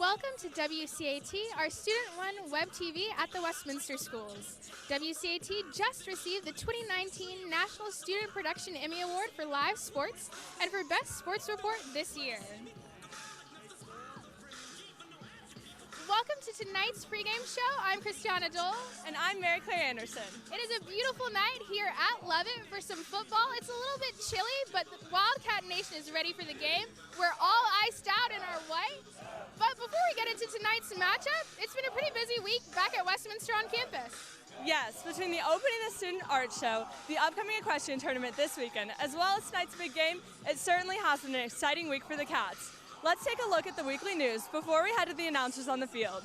Welcome to WCAT, our student-run web TV at the Westminster schools. WCAT just received the 2019 National Student Production Emmy Award for live sports and for Best Sports Report this year. Welcome to tonight's pregame show. I'm Christiana Dole. And I'm Mary Claire Anderson. It is a beautiful night here at Lovett for some football. It's a little bit chilly, but the Wildcat Nation is ready for the game. We're all iced out in our white. But before we get into tonight's matchup, it's been a pretty busy week back at Westminster on campus. Yes, between the opening of the Student Art Show, the upcoming equestrian tournament this weekend, as well as tonight's big game, it certainly has been an exciting week for the Cats. Let's take a look at the weekly news before we head to the announcers on the field.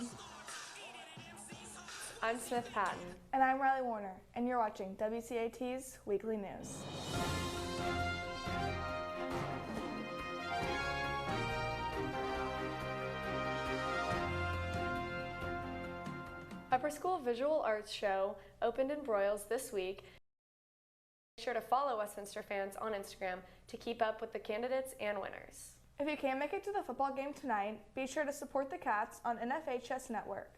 I'm Smith Patton. And I'm Riley Warner, and you're watching WCAT's Weekly News. Upper School Visual Arts Show opened in Broyles this week. Be sure to follow Westminster fans on Instagram to keep up with the candidates and winners. If you can't make it to the football game tonight, be sure to support the Cats on NFHS Network.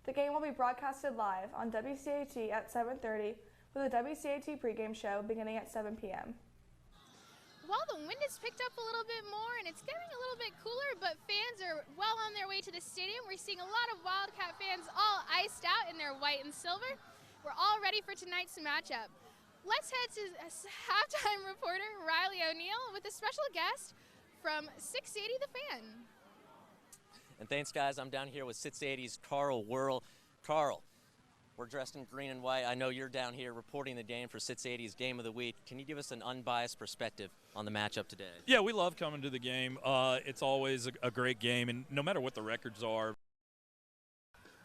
The game will be broadcasted live on WCAT at 7:30 with a WCAT pregame show beginning at 7 p.m. Well, the wind has picked up a little bit more and it's getting a little bit cooler, but fans are well on their way to the stadium. We're seeing a lot of Wildcat fans all iced out in their white and silver. We're all ready for tonight's matchup. Let's head to halftime reporter Riley O'Neill with a special guest from 680 The Fan. And thanks, guys. I'm down here with 680's Carl Whirl. Carl, we're dressed in green and white. I know you're down here reporting the game for 680's Game of the Week. Can you give us an unbiased perspective on the matchup today? Yeah, we love coming to the game. It's always a great game, and no matter what the records are.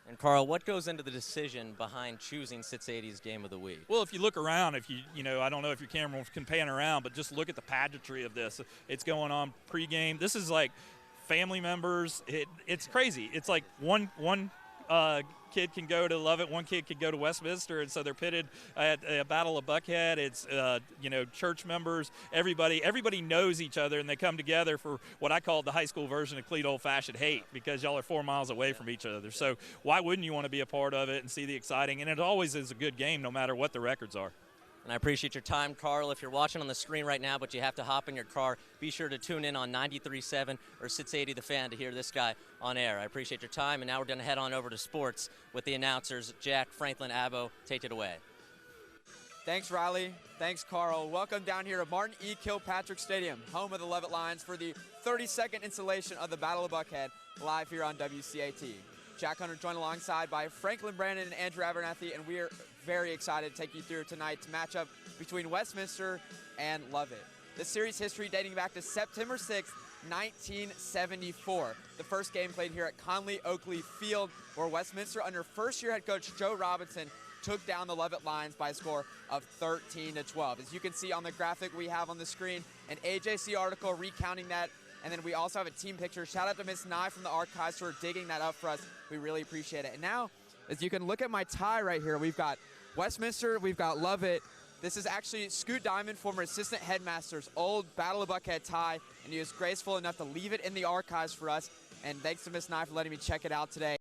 And Carl, what goes into the decision behind choosing 680's Game of the Week? Well, if you look around, you know, I don't know if your camera can pan around, but just look at the pageantry of this. It's going on pregame. This is like family members. It's crazy. It's like one kid can go to Lovett, one kid can go to Westminster, and so they're pitted at a Battle of Buckhead. It's you know, church members, everybody knows each other, and they come together for what I call the high school version of clean old-fashioned hate, because y'all are 4 miles away from each other. So why wouldn't you want to be a part of it and see the exciting? And it always is a good game, no matter what the records are. And I appreciate your time, Carl. If you're watching on the screen right now, but you have to hop in your car, be sure to tune in on 93.7 or 680 The Fan to hear this guy on air. I appreciate your time, and now we're going to head on over to sports with the announcers, Jack, Franklin, Abbo. Take it away. Thanks, Riley. Thanks, Carl. Welcome down here at Martin E. Kilpatrick Stadium, home of the Lovett Lions, for the 32nd installation of the Battle of Buckhead, live here on WCAT. Jack Hunter joined alongside by Franklin Brandon and Andrew Abernathy, and we are very excited to take you through tonight's matchup between Westminster and Lovett. The series history dating back to September 6th, 1974. The first game played here at Conley Oakley Field, where Westminster, under first-year head coach Joe Robinson, took down the Lovett Lions by a score of 13-12. As you can see on the graphic we have on the screen, an AJC article recounting that. And then we also have a team picture. Shout out to Miss Nye from the archives for digging that up for us. We really appreciate it. And now, as you can look at my tie right here, we've got Westminster, we've got Lovett. This is actually Scoot Diamond, former assistant headmaster's old Battle of Buckhead tie, and he was graceful enough to leave it in the archives for us. And thanks to Miss Nye for letting me check it out today.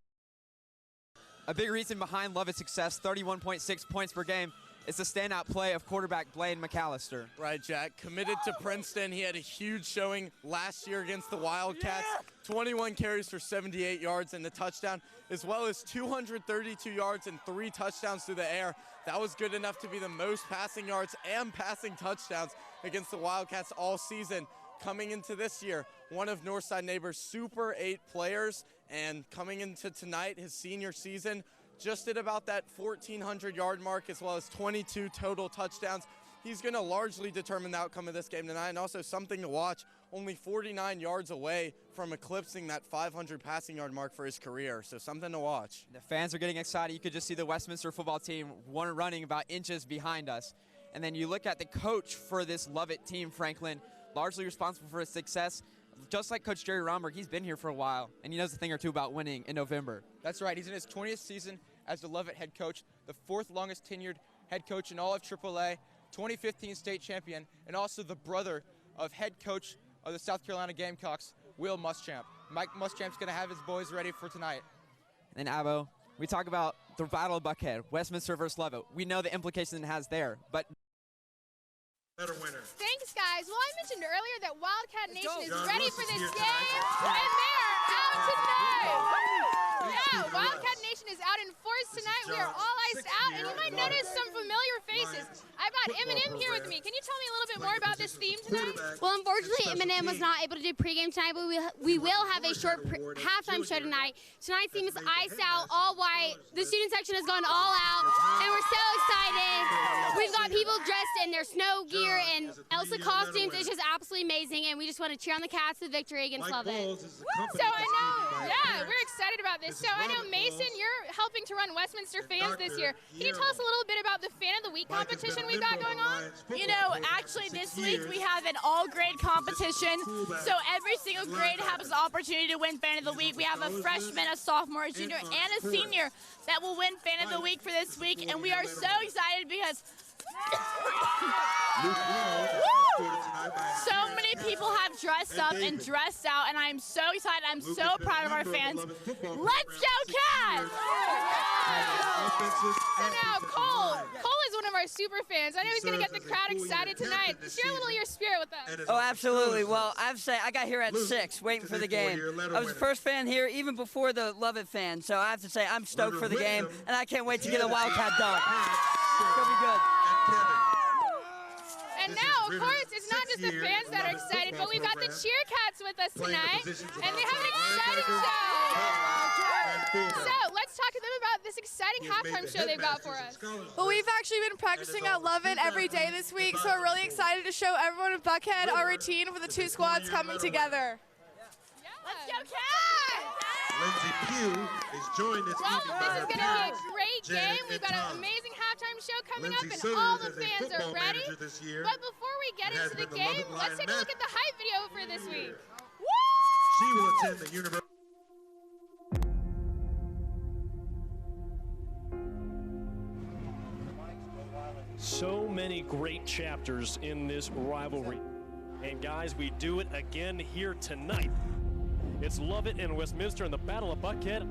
A big reason behind Lovett's success, 31.6 points per game, is the standout play of quarterback Blaine McAllister. Right, Jack. Committed to Princeton. He had a huge showing last year against the Wildcats. 21 carries for 78 yards and a touchdown, as well as 232 yards and 3 touchdowns through the air. That was good enough to be the most passing yards and passing touchdowns against the Wildcats all season. Coming into this year, one of Northside Neighbors' Super 8 players, and coming into tonight, his senior season, just at about that 1,400-yard mark, as well as 22 total touchdowns. He's going to largely determine the outcome of this game tonight, and also something to watch, only 49 yards away from eclipsing that 500 passing yard mark for his career, so something to watch. The fans are getting excited. You could just see the Westminster football team running about inches behind us. And then you look at the coach for this Lovett team, Franklin, largely responsible for his success. Just like Coach Jerry Romberg, he's been here for a while, and he knows a thing or two about winning in November. That's right. He's in his 20th season as the Lovett head coach, the 4th longest tenured head coach in all of AAA, 2015 state champion, and also the brother of head coach of the South Carolina Gamecocks, Will Muschamp. Mike Muschamp's going to have his boys ready for tonight. And Abo, we talk about the Battle of Buckhead, Westminster versus Lovett. We know the implications it has there, but better winner. Thanks, guys. Well, I mentioned earlier that Wildcat Nation is ready for this game, and they're out tonight. Yeah, Wildcat Nation is out in force tonight. We are all iced out, and you might notice some familiar faces. I've got Eminem here with me. Can you tell me a little bit more about this theme tonight? Well, unfortunately, Eminem was not able to do pregame tonight, but we will have a short halftime show tonight. Tonight's theme is iced out, all white. The student section has gone all out, and we're so excited. We've got people dressed in their snow gear and Elsa costumes. It's just absolutely amazing, and we just want to cheer on the Cats to victory against Lovett. So I know, yeah, we're excited about this. So I know, Mason, you're helping to run Westminster Fans this year. Can you tell us a little bit about the Fan of the Week competition we've got going on? You know, actually this week we have an all-grade competition, so every single grade has the opportunity to win Fan of the Week. We have a freshman, a sophomore, a junior, and a senior that will win Fan of the Week for this week, and we are so excited because so many people have dressed up and dressed out, and I'm so excited. I'm so proud of our fans. Let's go, Cats! So now, Cole is one of our super fans. I know he's going to get the crowd excited tonight. Share a little of your spirit with us. Oh, absolutely. Well, I have to say, I got here at 6, waiting for the game. I was the first fan here, even before the Lovett fan, so I have to say, I'm stoked for the game, and I can't wait to get a Wildcat done. It's going to be good. And now, of course, it's not just the fans that are excited, but we've got the Cheer Cats with us tonight, and they have an exciting show. So let's talk to them about this exciting halftime show they've got for us. Well, we've actually been practicing at Lovett every day this week, so we're really excited to show everyone in Buckhead our routine for the two squads coming together. Let's go, Cats! Lindsay Pugh is joined this evening by her This is going to be a great game. We've got an amazing halftime show coming up, and all the fans are ready. But before we get into the game, let's take a look at the hype video for this week. She will attend the University. So many great chapters in this rivalry. And guys, we do it again here tonight. It's Lovett and Westminster in the Battle of Buckhead.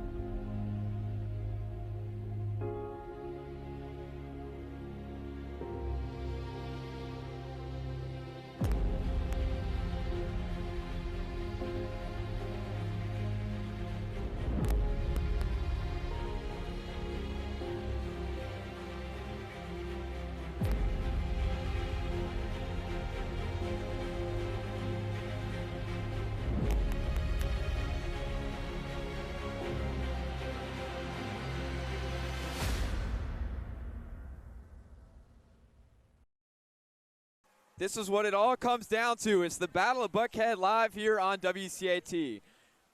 this is what it all comes down to. It's the Battle of Buckhead live here on WCAT.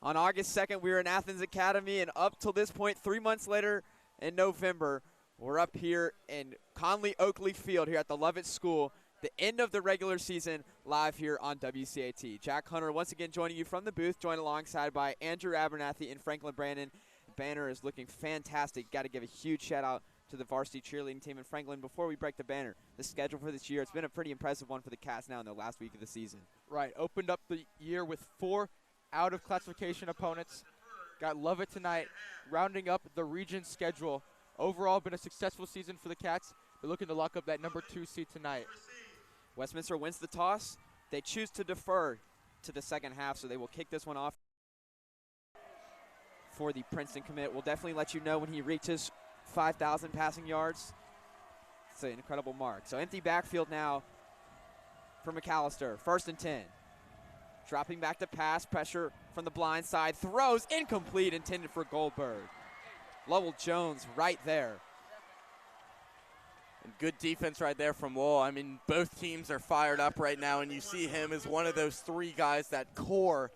On August 2nd, we were in Athens Academy, and up till this point, 3 months later in November, we're up here in Conley Oakley Field here at the Lovett School, the end of the regular season, live here on WCAT. Jack Hunter once again joining you from the booth, joined alongside by Andrew Abernathy and Franklin Brandon. Banner is looking fantastic. Got to give a huge shout out to the varsity cheerleading team. And Franklin, before we break the banner, the schedule for this year, it's been a pretty impressive one for the Cats now in the last week of the season. Right, opened up the year with 4 out-of-classification opponents. Got Lovett tonight, rounding up the region schedule. Overall, been a successful season for the Cats. They're looking to lock up that number 2 seed tonight. Westminster wins the toss. They choose to defer to the second half, so they will kick this one off for the Princeton commit. We'll definitely let you know when he reaches 5,000 passing yards. It's an incredible mark. So empty backfield now for McAllister. 1st and 10. Dropping back to pass, pressure from the blind side. Throws incomplete, intended for Goldberg. Lowell Jones right there. And good defense right there from Lowell. I mean, both teams are fired up right now, and you see him as one of those 3 guys that core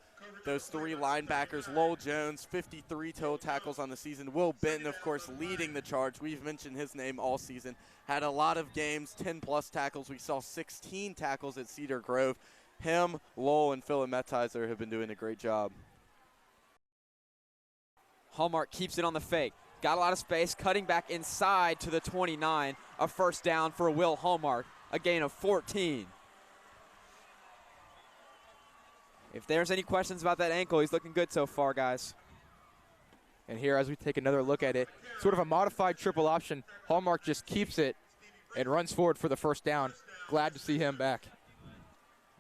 those 3 linebackers. Lowell Jones, 53 total tackles on the season. Will Benton, of course, leading the charge. We've mentioned his name all season. Had a lot of games, 10-plus tackles. We saw 16 tackles at Cedar Grove. Him, Lowell, and Philip Mettizer have been doing a great job. Hallmark keeps it on the fake. Got a lot of space, cutting back inside to the 29. A first down for Will Hallmark, a gain of 14. If there's any questions about that ankle, he's looking good so far, guys. And here, as we take another look at it, sort of a modified triple option. Hallmark just keeps it and runs forward for the first down. Glad to see him back.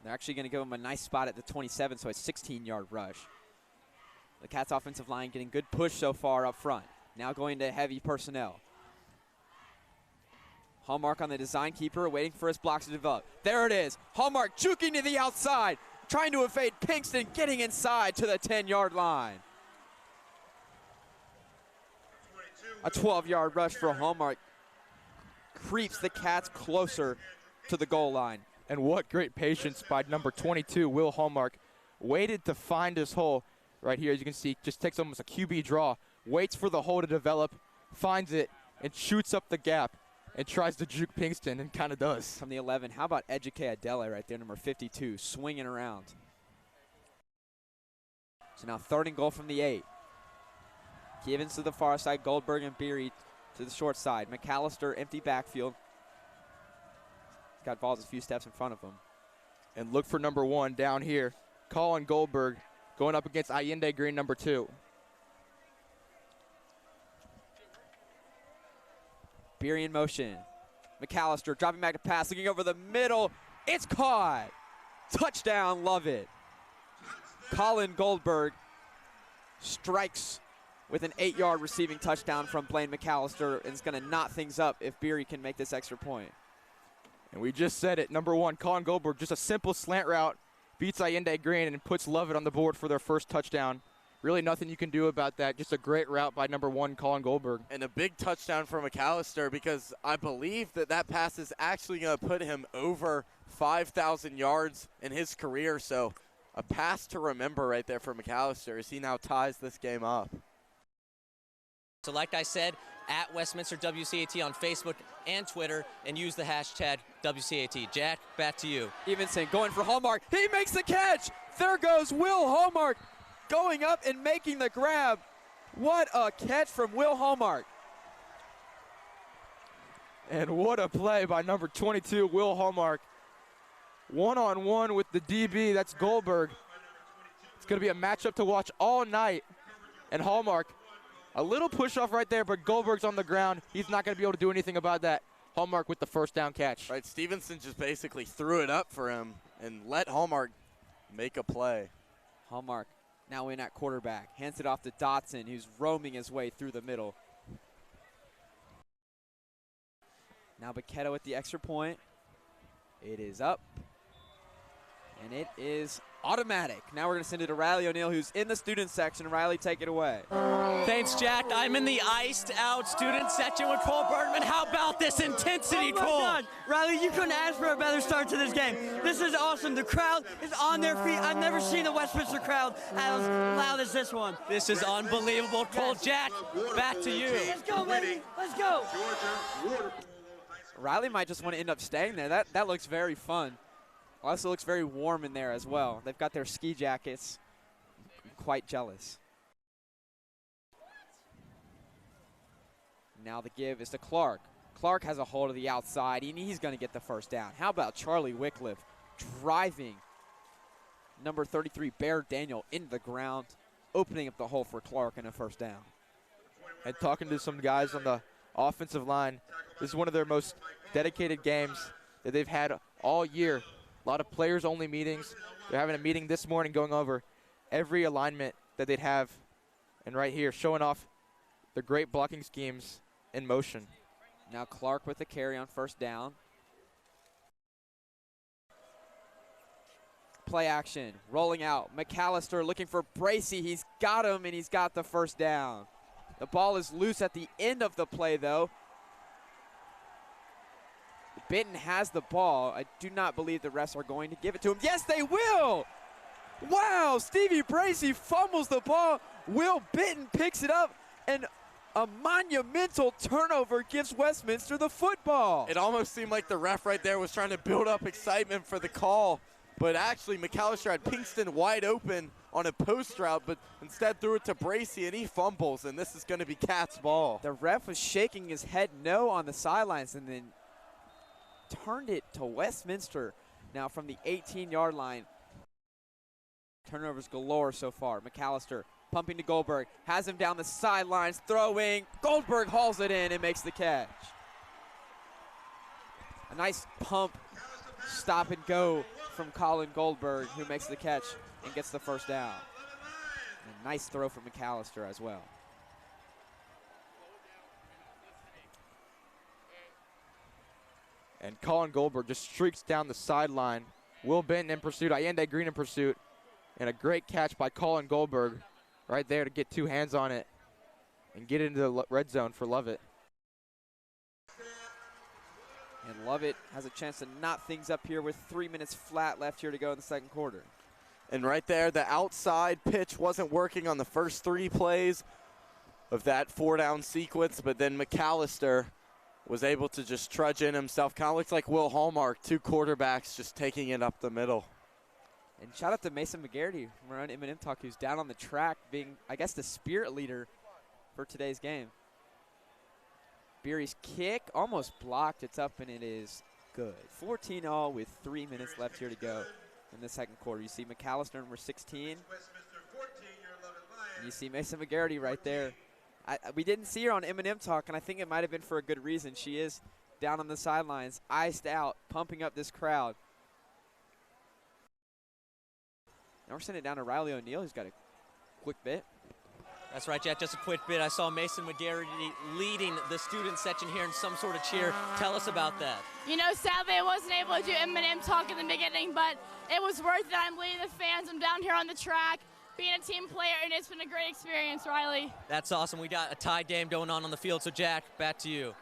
They're actually going to give him a nice spot at the 27, so a 16-yard rush. The Cats offensive line getting good push so far up front. Now going to heavy personnel. Hallmark on the design keeper, waiting for his blocks to develop. There it is. Hallmark juking to the outside, trying to evade Pinkston, getting inside to the 10-yard line. A 12-yard rush for Hallmark creeps the Cats closer to the goal line. And what great patience by number 22, Will Hallmark. Waited to find his hole right here. As you can see, just takes almost a QB draw, waits for the hole to develop, finds it, and shoots up the gap and tries to juke Pinkston, and kind of does. From the 11, how about Eduque Adele right there, number 52, swinging around. So now 3rd and goal from the 8. Givens to the far side, Goldberg and Beery to the short side. McAllister, empty backfield. He's got balls a few steps in front of him. And look for number 1 down here. Colin Goldberg going up against Allende Green, number 2. Beery in motion. McAllister dropping back to pass, looking over the middle. It's caught. Touchdown, Lovett. Colin Goldberg strikes with an 8-yard receiving touchdown from Blaine McAllister, and is going to knot things up if Beery can make this extra point. And we just said it, number 1, Colin Goldberg, just a simple slant route, beats Allende Green and puts Lovett on the board for their first touchdown. Really nothing you can do about that. Just a great route by number 1, Colin Goldberg. And a big touchdown for McAllister, because I believe that pass is actually going to put him over 5,000 yards in his career. So a pass to remember right there for McAllister as he now ties this game up. So like I said, at Westminster WCAT on Facebook and Twitter, and use the hashtag WCAT. Jack, back to you. Evenson going for Hallmark. He makes the catch. There goes Will Hallmark going up and making the grab. What a catch from Will Hallmark. And what a play by number 22, Will Hallmark. One-on-one with the DB, that's Goldberg. It's going to be a matchup to watch all night. And Hallmark, a little push-off right there, but Goldberg's on the ground. He's not going to be able to do anything about that. Hallmark with the first down catch. Right, Stevenson just basically threw it up for him and let Hallmark make a play. Hallmark now in at quarterback. Hands it off to Dotson, who's roaming his way through the middle. Now Baqueta with the extra point. It is up. And it is automatic. Now we're going to send it to Riley O'Neill, who's in the student section. Riley, take it away. Thanks, Jack. I'm in the iced-out student section with Cole Bergman. How about this intensity, Cole? Oh, my God. Riley, you couldn't ask for a better start to this game. This is awesome. The crowd is on their feet. I've never seen the Westminster crowd as loud as this one. This is unbelievable. Cole, Jack, back to you. Let's go, baby. Let's go. Riley might just want to end up staying there. That looks very fun. Also looks very warm in there as well. They've got their ski jackets. I'm quite jealous. Now the give is to Clark. Clark has a hold of the outside, and he's going to get the first down. How about Charlie Wycliffe driving number 33, Bear Daniel, into the ground, opening up the hole for Clark and a first down. And talking to some guys on the offensive line, this is one of their most dedicated games that they've had all year. A lot of players-only meetings. They're having a meeting this morning going over every alignment that they'd have. And right here, showing off the great blocking schemes in motion. Now Clark with the carry on first down. Play action, rolling out. McAllister looking for Bracey. He's got him, and he's got the first down. The ball is loose at the end of the play, though. Benton has the ball. I do not believe the refs are going to give it to him. Yes, they will! Wow, Stevie Bracey fumbles the ball. Will Benton picks it up, and a monumental turnover gives Westminster the football. It almost seemed like the ref right there was trying to build up excitement for the call, but actually McAllister had Pinkston wide open on a post route, but instead threw it to Bracey, and he fumbles, and this is going to be Cat's ball. The ref was shaking his head no on the sidelines, and then turned it to Westminster now from the 18-yard line. Turnovers galore so far. McAllister pumping to Goldberg, has him down the sidelines, throwing. Goldberg hauls it in and makes the catch. A nice pump, stop and go from Colin Goldberg, who makes the catch and gets the first down. A nice throw from McAllister as well. And Colin Goldberg just streaks down the sideline. Will Benton in pursuit, Allende Green in pursuit. And a great catch by Colin Goldberg right there to get 2 hands on it and get into the red zone for Lovett. And Lovett has a chance to knot things up here with 3 minutes flat left here to go in the second quarter. And right there, the outside pitch wasn't working on the first 3 plays of that 4-down sequence, but then McAllister was able to just trudge in himself. Kind of looks like Will Hallmark, 2 quarterbacks just taking it up the middle. And shout out to Mason McGarity from around Eminem Talk, who's down on the track being, I guess, the spirit leader for today's game. Beery's kick almost blocked. It's up, and it is good. 14-all with 3 minutes left here to go in the second quarter. You see McAllister, number 16. And you see Mason McGarity right there. We didn't see her on Eminem Talk, and I think it might have been for a good reason. She is down on the sidelines, iced out, pumping up this crowd. Now we're sending it down to Riley O'Neal, who's got a quick bit. That's right, Jack, just a quick bit. I saw Mason McGarity leading the student section here in some sort of cheer. Tell us about that. You know, sadly I wasn't able to do Eminem Talk in the beginning, but it was worth it. I'm leading the fans. I'm down here on the track, being a team player, and it's been a great experience, Riley. That's awesome. We got a tie game going on the field. So, Jack, back to you.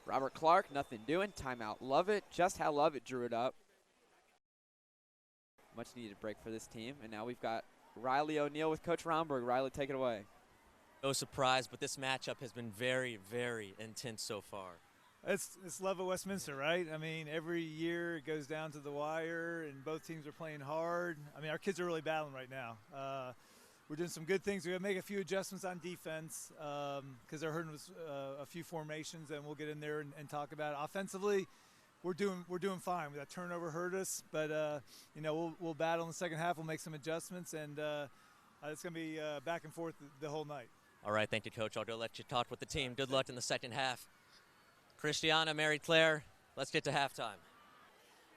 Robert Clark, nothing doing. Timeout Lovett. Just how Lovett drew it up. Much needed break for this team. And now we've got Riley O'Neal with Coach Romberg. Riley, take it away. No surprise, but this matchup has been very, very intense so far. It's Lovett Westminster, right? I mean, every year it goes down to the wire, and both teams are playing hard. I mean, our kids are really battling right now. We're doing some good things. We're going to make a few adjustments on defense because they're hurting us a few formations, and we'll get in there and talk about it. Offensively, we're doing fine. That turnover hurt us, but you know, we'll battle in the second half. We'll make some adjustments, and it's going to be back and forth the whole night. All right, thank you, Coach. I'll go let you talk with the team. Good luck in the second half. Christiana, Mary Claire, let's get to halftime.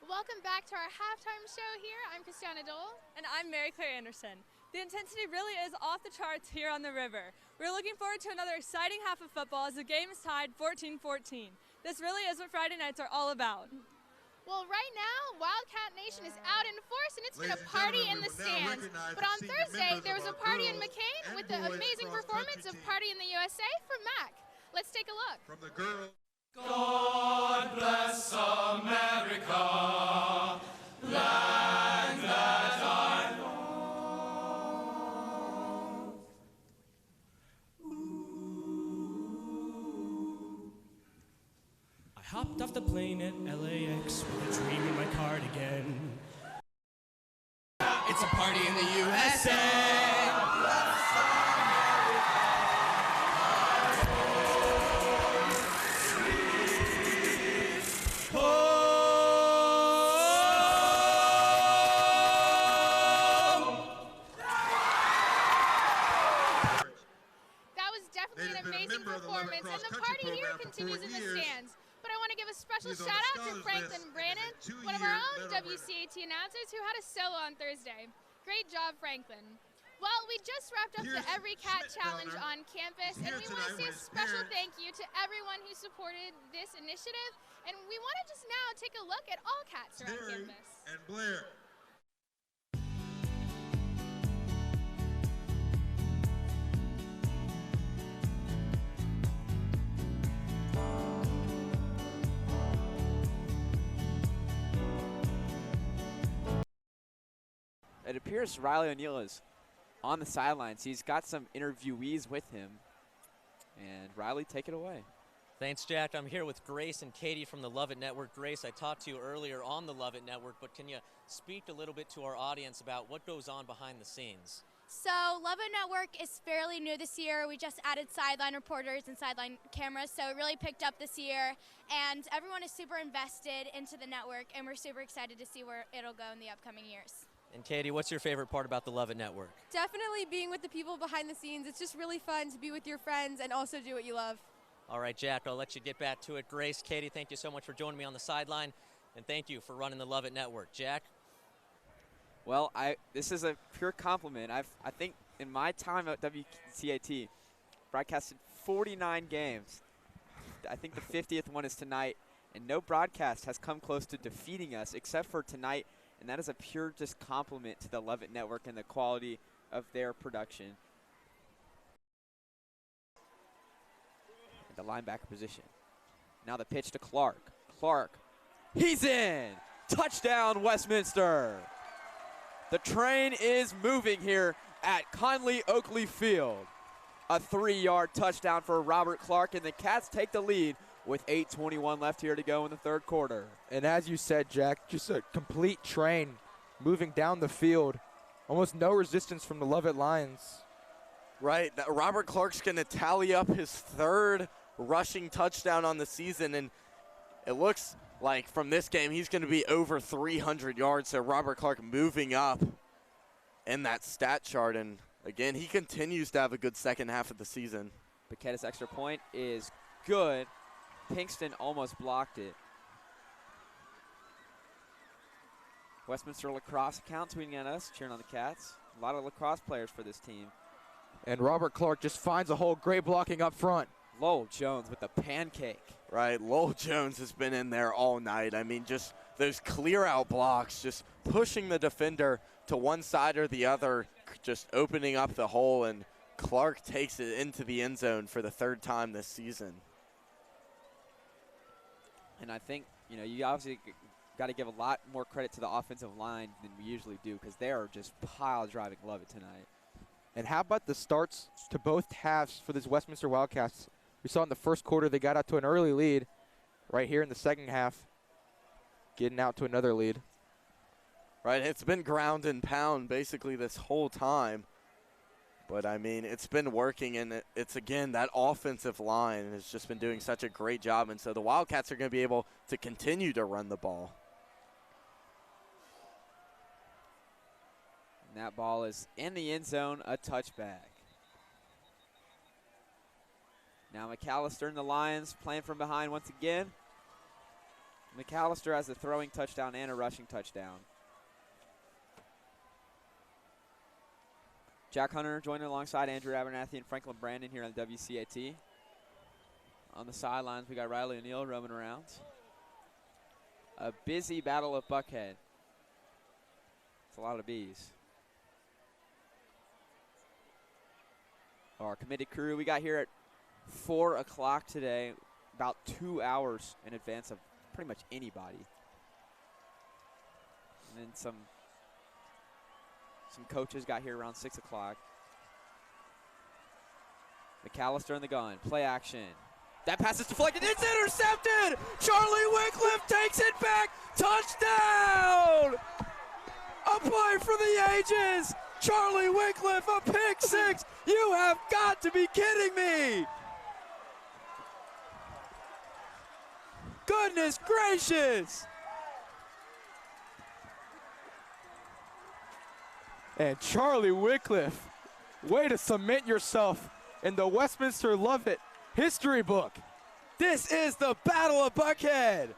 Welcome back to our halftime show here. I'm Christiana Dole. And I'm Mary Claire Anderson. The intensity really is off the charts here on the river. We're looking forward to another exciting half of football as the game is tied 14-14. This really is what Friday nights are all about. Well, right now, Wildcat Nation is out in force, and it's been a party in the stands. But on Thursday, there was a party in McCain with the amazing performance of Party in the USA from Mac. Let's take a look. From the girls. God bless America, land that I love. I hopped off the plane at LAX with a dream in my cardigan. It's a party in the USA. Performance, and the party here continues in the stands. But I want to give a special shout out to Franklin Brannon, one of our own WCAT announcers who had a solo on Thursday. Great job, Franklin. Well, we just wrapped up the Every Cat Challenge on campus, and we want to say a special thank you to everyone who supported this initiative. And we want to just now take a look at all cats around campus. And Blair. It appears Riley O'Neal is on the sidelines. He's got some interviewees with him. And Riley, take it away. Thanks, Jack. I'm here with Grace and Katie from the Lovett Network. Grace, I talked to you earlier on the Lovett Network, but can you speak a little bit to our audience about what goes on behind the scenes? So Lovett Network is fairly new this year. We just added sideline reporters and sideline cameras, so it really picked up this year. And everyone is super invested into the network, and we're super excited to see where it'll go in the upcoming years. And Katie, what's your favorite part about the Lovett Network? Definitely being with the people behind the scenes. It's just really fun to be with your friends and also do what you love. All right, Jack, I'll let you get back to it. Grace, Katie, thank you so much for joining me on the sideline, and thank you for running the Lovett Network. Jack? Well, this is a pure compliment. I think in my time at WCAT, broadcasted 49 games. I think the 50th one is tonight, and no broadcast has come close to defeating us except for tonight, and that is a pure just compliment to the Lovett Network and the quality of their production. The linebacker position. Now the pitch to Clark. Clark, he's in! Touchdown, Westminster! The train is moving here at Conley Oakley Field. A 3-yard touchdown for Robert Clark, and the Cats take the lead with 8:21 left here to go in the third quarter. And as you said, Jack, just a complete train moving down the field. Almost no resistance from the Lovett Lions. Right, Robert Clark's going to tally up his third rushing touchdown on the season, and it looks like from this game he's going to be over 300 yards. So Robert Clark moving up in that stat chart, and again, he continues to have a good second half of the season. Paquetta's extra point is good. Pinkston almost blocked it. Westminster lacrosse account tweeting at us, cheering on the Cats. A lot of lacrosse players for this team. And Robert Clark just finds a hole. Great blocking up front. Lowell Jones with the pancake. Right, Lowell Jones has been in there all night. I mean, just those clear-out blocks, just pushing the defender to one side or the other, just opening up the hole, and Clark takes it into the end zone for the third time this season. And I think, you know, you obviously got to give a lot more credit to the offensive line than we usually do, because they are just pile-driving Lovett tonight. And how about the starts to both halves for this Westminster Wildcats? We saw in the first quarter they got out to an early lead. Right here in the second half, getting out to another lead. Right, it's been ground and pound basically this whole time. But, I mean, it's been working, and it's, again, that offensive line has just been doing such a great job. And so the Wildcats are going to be able to continue to run the ball. And that ball is in the end zone, a touchback. Now McAllister and the Lions playing from behind once again. McAllister has a throwing touchdown and a rushing touchdown. Jack Hunter joining alongside Andrew Abernathy and Franklin Brandon here on the WCAT. On the sidelines, we got Riley O'Neill roaming around. A busy Battle of Buckhead. It's a lot of bees. Our committed crew we got here at 4 o'clock today, about 2 hours in advance of pretty much anybody. And then some coaches got here around 6 o'clock. McAllister in the gun, play action. That pass is deflected, it's intercepted! Charlie Wycliffe takes it back, touchdown! A play for the ages! Charlie Wycliffe, a pick six! You have got to be kidding me! Goodness gracious! And Charlie Wycliffe, way to cement yourself in the Westminster Lovett history book. This is the Battle of Buckhead.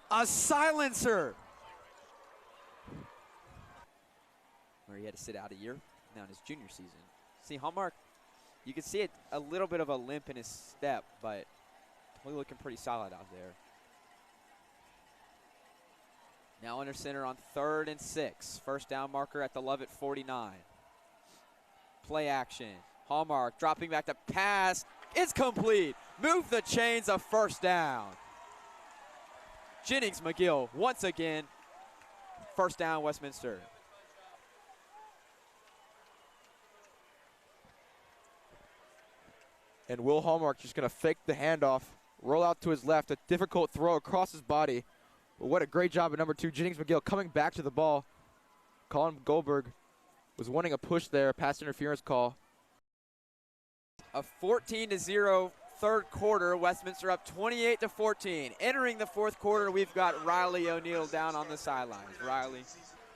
A silencer. Where he had to sit out a year now in his junior season. See, Hallmark, you can see it, a little bit of a limp in his step, but totally looking pretty solid out there. Now under center on 3rd and 6. First down marker at the Lovett 49. Play action. Hallmark dropping back to pass. It's complete. Move the chains, of first down. Jennings McGill once again. First down Westminster. And Will Hallmark just going to fake the handoff, roll out to his left, a difficult throw across his body. But what a great job at number 2, Jennings McGill coming back to the ball. Colin Goldberg was wanting a push there, pass interference call. A 14-0 third quarter. Westminster up 28-14. Entering the fourth quarter, we've got Riley O'Neal down on the sidelines. Riley.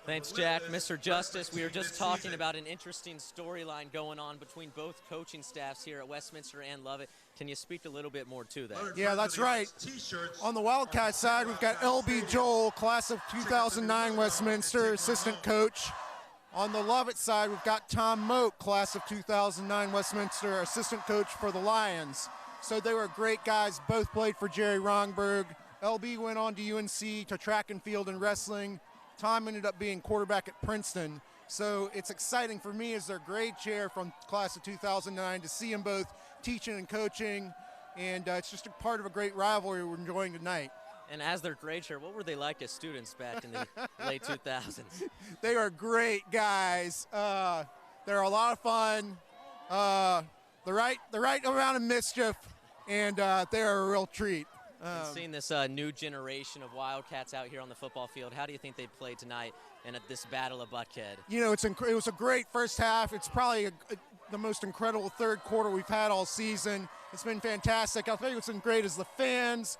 Thanks, Jack. Mr. Justice, we were just talking about an interesting storyline going on between both coaching staffs here at Westminster and Lovett. Can you speak a little bit more to that? Yeah, that's right. On the Wildcat side, we've got L.B. Joel, class of 2009 Westminster, assistant coach. On the Lovett side, we've got Tom Moak, class of 2009 Westminster, assistant coach for the Lions. So they were great guys, both played for Jerry Rongberg. L.B. went on to UNC, to track and field and wrestling. Tom ended up being quarterback at Princeton. So it's exciting for me as their grade chair from class of 2009 to see them both teaching and coaching. And it's just a part of a great rivalry we're enjoying tonight. And as their grade chair, what were they like as students back in the late 2000s? They are great guys. They're a lot of fun. The right amount of mischief, and they're a real treat. Seeing this new generation of Wildcats out here on the football field, how do you think they played tonight and at this Battle of Buckhead? You know, it was a great first half. It's probably the most incredible third quarter we've had all season. It's been fantastic. I think what's been great is the fans.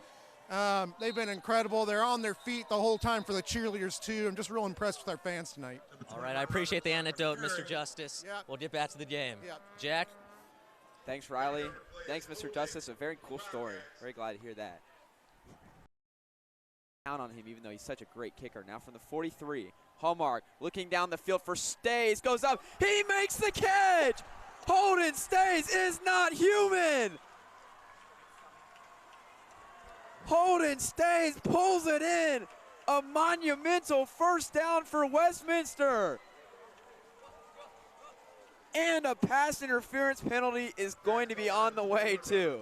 They've been incredible. They're on their feet the whole time for the cheerleaders, too. I'm just real impressed with our fans tonight. All right, I appreciate the anecdote, Mr. Justice. Yep. We'll get back to the game. Yep. Jack? Thanks, Riley. Thanks, Mr. Justice. A very cool story. Very glad to hear that. Count on him, even though he's such a great kicker. Now from the 43, Hallmark looking down the field for Stays. Goes up. He makes the catch. Holden Stays is not human. Holden Stays pulls it in. A monumental first down for Westminster. And a pass interference penalty is going to be on the way, too.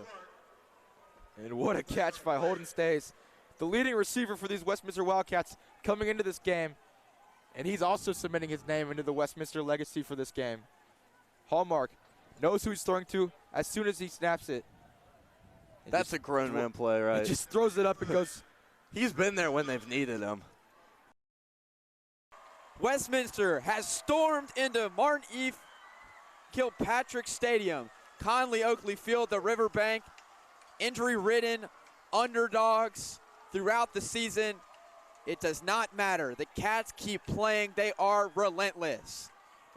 And what a catch by Holden Stays, the leading receiver for these Westminster Wildcats coming into this game. And he's also submitting his name into the Westminster legacy for this game. Hallmark knows who he's throwing to as soon as he snaps it. That's a grown man play, right? He just throws it up and goes. He's been there when they've needed him. Westminster has stormed into Martin E. Kilpatrick Stadium, Conley Oakley Field, the Riverbank. Injury-ridden underdogs throughout the season. It does not matter. The Cats keep playing. They are relentless.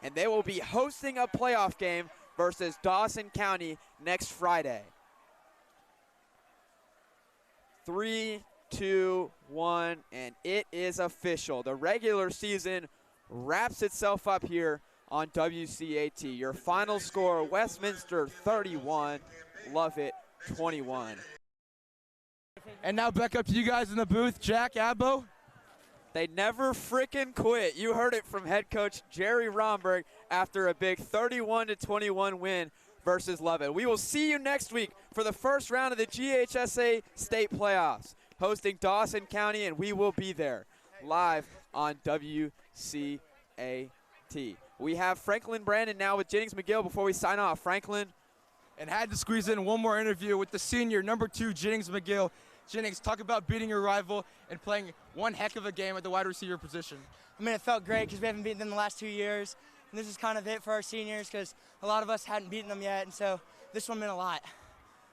And they will be hosting a playoff game versus Dawson County next Friday. 3, 2, 1, and it is official. The regular season wraps itself up here on WCAT. Your final score, Westminster 31, Lovett 21. And now back up to you guys in the booth, Jack, Abbo. They never frickin' quit. You heard it from head coach Jerry Romberg after a big 31-21 win versus Lovett. We will see you next week for the first round of the GHSA state playoffs, hosting Dawson County, and we will be there live on WCAT. We have Franklin Brandon now with Jennings McGill before we sign off. Franklin. And had to squeeze in one more interview with the senior, number 2, Jennings McGill. Jennings, talk about beating your rival and playing one heck of a game at the wide receiver position. I mean, it felt great because we haven't beaten them the last 2 years. And this is kind of it for our seniors because a lot of us hadn't beaten them yet. And so this one meant a lot.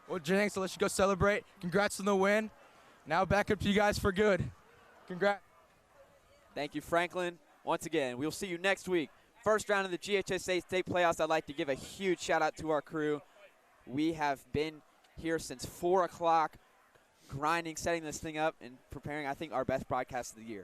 Well, Jennings, I'll let you go celebrate. Congrats on the win. Now back up to you guys for good. Congrats. Thank you, Franklin. Once again, we'll see you next week. First round of the GHSA state playoffs. I'd like to give a huge shout out to our crew. We have been here since 4 o'clock, grinding, setting this thing up, and preparing, I think, our best broadcast of the year.